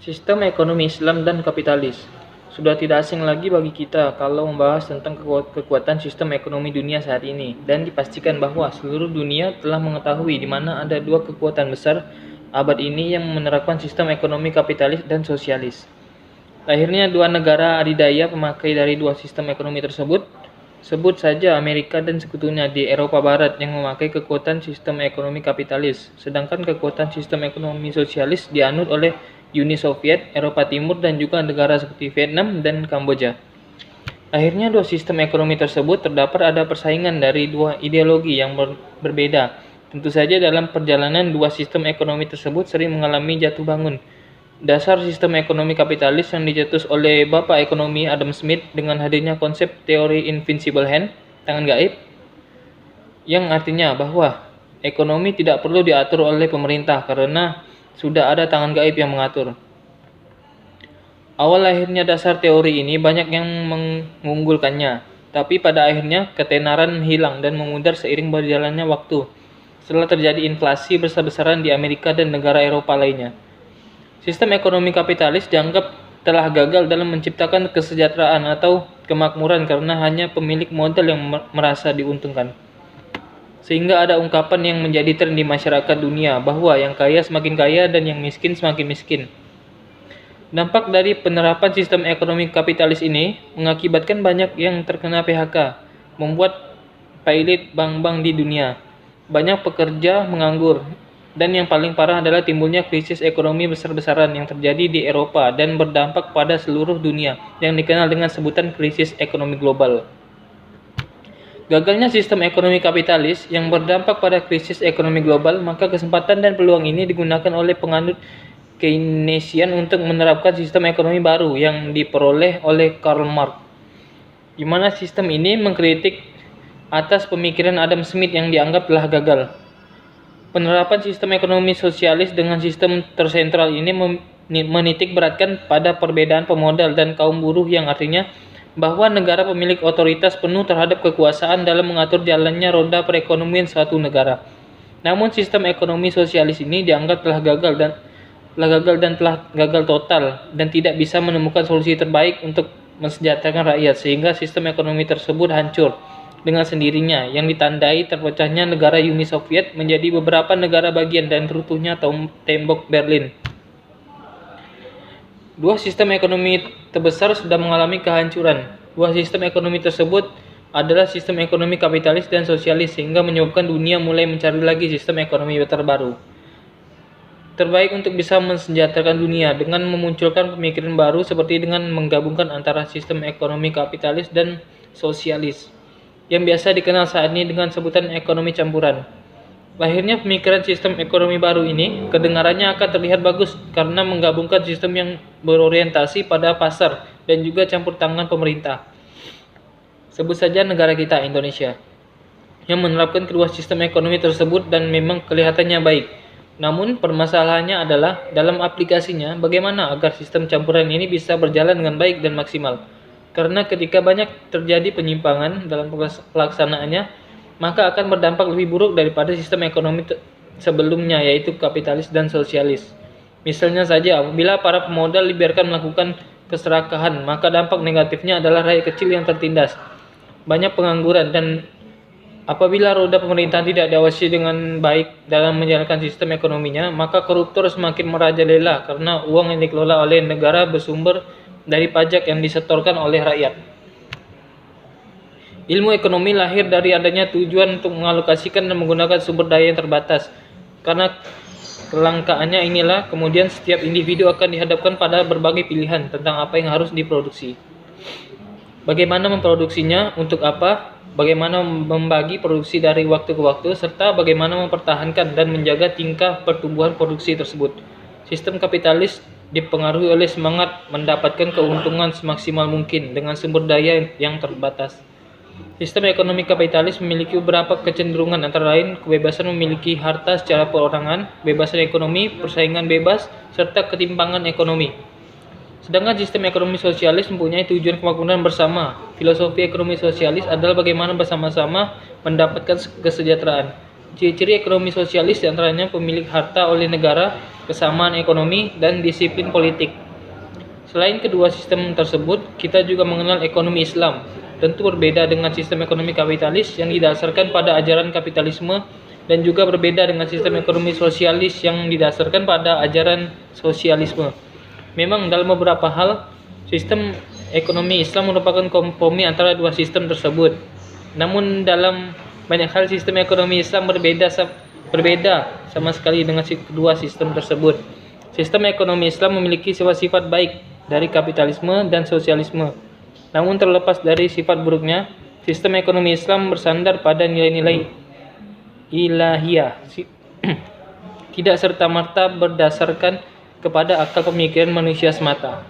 Sistem ekonomi Islam dan kapitalis. Sudah tidak asing lagi bagi kita kalau membahas tentang kekuatan sistem ekonomi dunia saat ini, dan dipastikan bahwa seluruh dunia telah mengetahui di mana ada dua kekuatan besar abad ini yang menerapkan sistem ekonomi kapitalis dan sosialis. Lahirnya dua negara adidaya pemakai dari dua sistem ekonomi tersebut, sebut saja Amerika dan sekutunya di Eropa Barat yang memakai kekuatan sistem ekonomi kapitalis, sedangkan kekuatan sistem ekonomi sosialis dianut oleh Uni Soviet, Eropa Timur, dan juga negara seperti Vietnam dan Kamboja. Akhirnya dua sistem ekonomi tersebut terdapat ada persaingan dari dua ideologi yang berbeda. Tentu saja dalam perjalanan dua sistem ekonomi tersebut sering mengalami jatuh bangun. Dasar sistem ekonomi kapitalis yang dicetus oleh Bapak Ekonomi Adam Smith dengan hadirnya konsep teori Invisible Hand, tangan gaib, yang artinya bahwa ekonomi tidak perlu diatur oleh pemerintah karena sudah ada tangan gaib yang mengatur. Awal lahirnya dasar teori ini banyak yang mengunggulkannya, tapi pada akhirnya ketenaran hilang dan memudar seiring berjalannya waktu setelah terjadi inflasi besar-besaran di Amerika dan negara Eropa lainnya. Sistem ekonomi kapitalis dianggap telah gagal dalam menciptakan kesejahteraan atau kemakmuran karena hanya pemilik modal yang merasa diuntungkan. Sehingga ada ungkapan yang menjadi tren di masyarakat dunia bahwa yang kaya semakin kaya dan yang miskin semakin miskin. Dampak dari penerapan sistem ekonomi kapitalis ini mengakibatkan banyak yang terkena PHK, membuat pailit bank-bank di dunia. Banyak pekerja menganggur, dan yang paling parah adalah timbulnya krisis ekonomi besar-besaran yang terjadi di Eropa dan berdampak pada seluruh dunia yang dikenal dengan sebutan krisis ekonomi global. Gagalnya sistem ekonomi kapitalis yang berdampak pada krisis ekonomi global, maka kesempatan dan peluang ini digunakan oleh penganut Keynesian untuk menerapkan sistem ekonomi baru yang diperoleh oleh Karl Marx, di mana sistem ini mengkritik atas pemikiran Adam Smith yang dianggap telah gagal. Penerapan sistem ekonomi sosialis dengan sistem tersentral ini menitik beratkan pada perbedaan pemodal dan kaum buruh yang artinya bahwa negara pemilik otoritas penuh terhadap kekuasaan dalam mengatur jalannya roda perekonomian suatu negara. Namun sistem ekonomi sosialis ini dianggap telah gagal total dan tidak bisa menemukan solusi terbaik untuk mensejahterakan rakyat, sehingga sistem ekonomi tersebut hancur dengan sendirinya yang ditandai terpecahnya negara Uni Soviet menjadi beberapa negara bagian dan runtuhnya tembok Berlin. Dua sistem ekonomi terbesar sudah mengalami kehancuran. Dua sistem ekonomi tersebut adalah sistem ekonomi kapitalis dan sosialis, sehingga menyebabkan dunia mulai mencari lagi sistem ekonomi terbaru terbaik untuk bisa mensejahterakan dunia dengan memunculkan pemikiran baru seperti dengan menggabungkan antara sistem ekonomi kapitalis dan sosialis yang biasa dikenal saat ini dengan sebutan ekonomi campuran. Lahirnya pemikiran sistem ekonomi baru ini kedengarannya akan terlihat bagus karena menggabungkan sistem yang berorientasi pada pasar dan juga campur tangan pemerintah. Sebut saja negara kita, Indonesia, yang menerapkan kedua sistem ekonomi tersebut dan memang kelihatannya baik. Namun permasalahannya adalah dalam aplikasinya bagaimana agar sistem campuran ini bisa berjalan dengan baik dan maksimal. Karena ketika banyak terjadi penyimpangan dalam pelaksanaannya, maka akan berdampak lebih buruk daripada sistem ekonomi sebelumnya, yaitu kapitalis dan sosialis. Misalnya saja, apabila para pemodal dibiarkan melakukan keserakahan, maka dampak negatifnya adalah rakyat kecil yang tertindas, banyak pengangguran, dan apabila roda pemerintahan tidak diawasi dengan baik dalam menjalankan sistem ekonominya, maka koruptor semakin merajalela karena uang yang dikelola oleh negara bersumber dari pajak yang disetorkan oleh rakyat. Ilmu ekonomi lahir dari adanya tujuan untuk mengalokasikan dan menggunakan sumber daya yang terbatas. Karena kelangkaannya inilah, kemudian setiap individu akan dihadapkan pada berbagai pilihan tentang apa yang harus diproduksi. Bagaimana memproduksinya, untuk apa, bagaimana membagi produksi dari waktu ke waktu, serta bagaimana mempertahankan dan menjaga tingkah pertumbuhan produksi tersebut. Sistem kapitalis dipengaruhi oleh semangat mendapatkan keuntungan semaksimal mungkin dengan sumber daya yang terbatas. Sistem ekonomi kapitalis memiliki beberapa kecenderungan, antara lain kebebasan memiliki harta secara perorangan, kebebasan ekonomi, persaingan bebas, serta ketimpangan ekonomi. Sedangkan sistem ekonomi sosialis mempunyai tujuan kemakmuran bersama. Filosofi ekonomi sosialis adalah bagaimana bersama-sama mendapatkan kesejahteraan. Ciri-ciri ekonomi sosialis diantaranya pemilik harta oleh negara, kesamaan ekonomi, dan disiplin politik. Selain kedua sistem tersebut, kita juga mengenal ekonomi Islam. Tentu berbeda dengan sistem ekonomi kapitalis yang didasarkan pada ajaran kapitalisme dan juga berbeda dengan sistem ekonomi sosialis yang didasarkan pada ajaran sosialisme. Memang dalam beberapa hal, sistem ekonomi Islam merupakan kompromi antara dua sistem tersebut. Namun dalam banyak hal sistem ekonomi Islam berbeda sama sekali dengan kedua sistem tersebut. Sistem ekonomi Islam memiliki sifat-sifat baik dari kapitalisme dan sosialisme. Namun terlepas dari sifat buruknya, sistem ekonomi Islam bersandar pada nilai-nilai ilahiyah, tidak serta-merta berdasarkan kepada akal pemikiran manusia semata.